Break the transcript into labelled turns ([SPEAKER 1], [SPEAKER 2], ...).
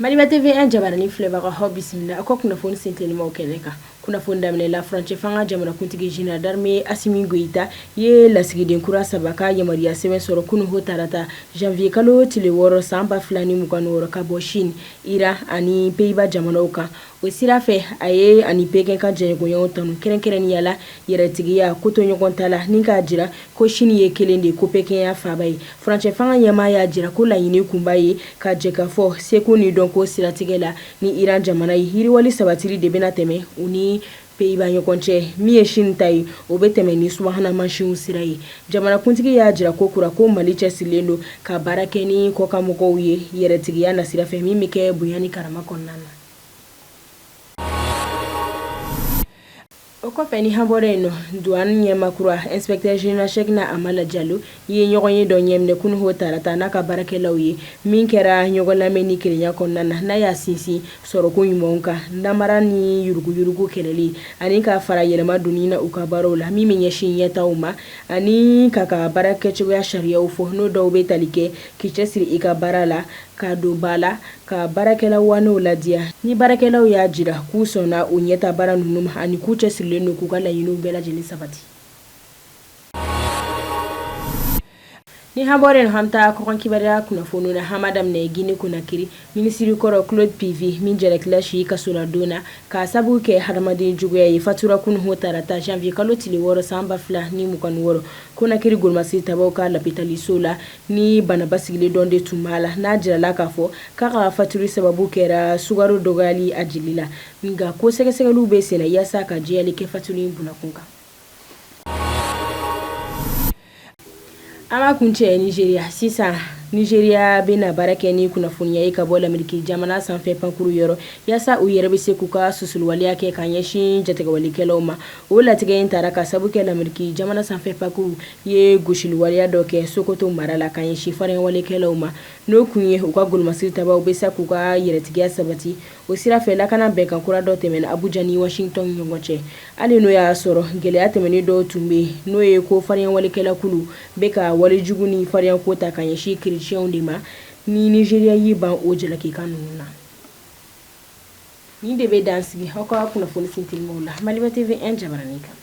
[SPEAKER 1] Maliba TV an jabarani filɛbaga haw bisimila aw ka kunnafoni sentelima kɛnɛ kan. Kunnafoni daminɛ la furancɛ fanga jamanakuntigi Général d'armée Assimi Goïta ye lasigiden kura saba ka yamaruya sɛbɛn sɔrɔ kunun ho tarata janvier kalo tile 6 san 2026 ka bɔ Chine, Iran ani Pays-Bas jamanaw kan. O sira fɛ a ye ani Pékin ka jɛɲɔgɔnyaw tanu kɛrɛnkɛrɛnnenya la yɛrɛtigiya ko to ɲɔgɔn ta la ni k'a jira ko Chine ye kelen de ko Pékin y'a faaba ye. Furancɛ fanga ɲɛmaa y'a jira ko laɲini kunba ye ka jɛ ka fɔ seko ni dɔnko siratigɛ la ni Iran jamana ye yiriwali sabatili de bɛna tɛmɛ u ni Pays-Bas ɲɔgɔn cɛ min ye Chine ta ye o bɛ tɛmɛ ni subahana mansinw sira ye. Jamanakuntigi y'a jira ko kura ko Mali cɛsirilen don ka baara kɛ ni kɔkanmɔgɔw ye yɛrɛtigiya nasira fɛ min bɛ kɛ bonya ni karama kɔnɔna na. O kɔfɛ ni han bɔra yen nɔ douane ɲɛmakura inspecteur général Cheikhna Amala Diallo ye ɲɔgɔn ye dɔ ɲɛminɛ kunun ho tarata n'a ka baarakɛlaw ye min kɛra ɲɔgɔn lamɛn ni kelenya kɔnɔna na n'a y'a sinsin sɔrɔko ɲumanw kan namara ni yuruguyurugu kɛlɛli ani ka fara yɛlɛma donni na u ka baaraw la min bɛ ɲɛsin ɲɛtaw ma ani ka baara kɛcogoya sariyaw fɔ n'o dɔw bɛ tali kɛ k'i cɛsiri i ka baara la ka don ba la ka baarakɛlaw wanew ladiya ni baarakɛlaw y'a jira k'u sɔnna u ɲɛta baara ninnu ma ani k'u cɛsirilen don k'u ka laɲiniw bɛɛ lajɛlen sabati. Ni han bɔra yen han ta kɔkan kibaruya kunnafoni na han ma daminɛ Guinée Conakry minisiri kɔrɔ Claude Pivi min jɛrɛkila si kaso la don na k'a sababu kɛ hadamaden juguya ye fatura kunun ho tarata janvier kalo tile 6 san 2026 Conakry Golimasi tabaw ka lapitaliso la ni banaba sigilen dɔ de tun b'a la n'a jirala k'a fɔ k'a ka faturi sababu kɛra sukaro dɔgɔyali a jeli la nka ko sɛgɛsɛgɛliw bɛ senna yaasa ka jɛyali kɛ faturi in bunakun kan. Ama kuncɛ Nigeria sisan Nigeria bɛna baara kɛ ni kunnafoniya ye ka bɔ l'Amérique jamana sanfɛ pankuru yɔrɔ yaasa u yɛrɛ bɛ se k'u ka susuliwaleya kɛ ka ɲɛsin jatigɛwalikɛlaw ma. O latigɛ in taara ka sababu kɛ l'Amérique jamana sanfɛ pankuru ye gosiliwaleya dɔ kɛ Sokoto mara la ka ɲɛsin fariɲɛwalekɛlaw ma n'o kun ye u ka Golimasi tabaw bɛ se k'u ka yɛrɛtigiya sabati. O sira fɛ lakana bɛnkan kura dɔ tɛmɛna Abuja ni Washington ɲɔgɔn cɛ hali n'o y'a sɔrɔ gɛlɛya tɛmɛnen dɔw tun bɛ yen n'o ye ko fariɲɛwalekɛla kulu bɛ ka walejugu ni fariɲɛko ta ka ɲɛsin chrétiens de ma ni Nigeria y'i ban o jalakika ninnu na. Ni de bɛ dan sigi aw ka kunnafoni sintelimaw la Maliba TV 1 jabarani kan.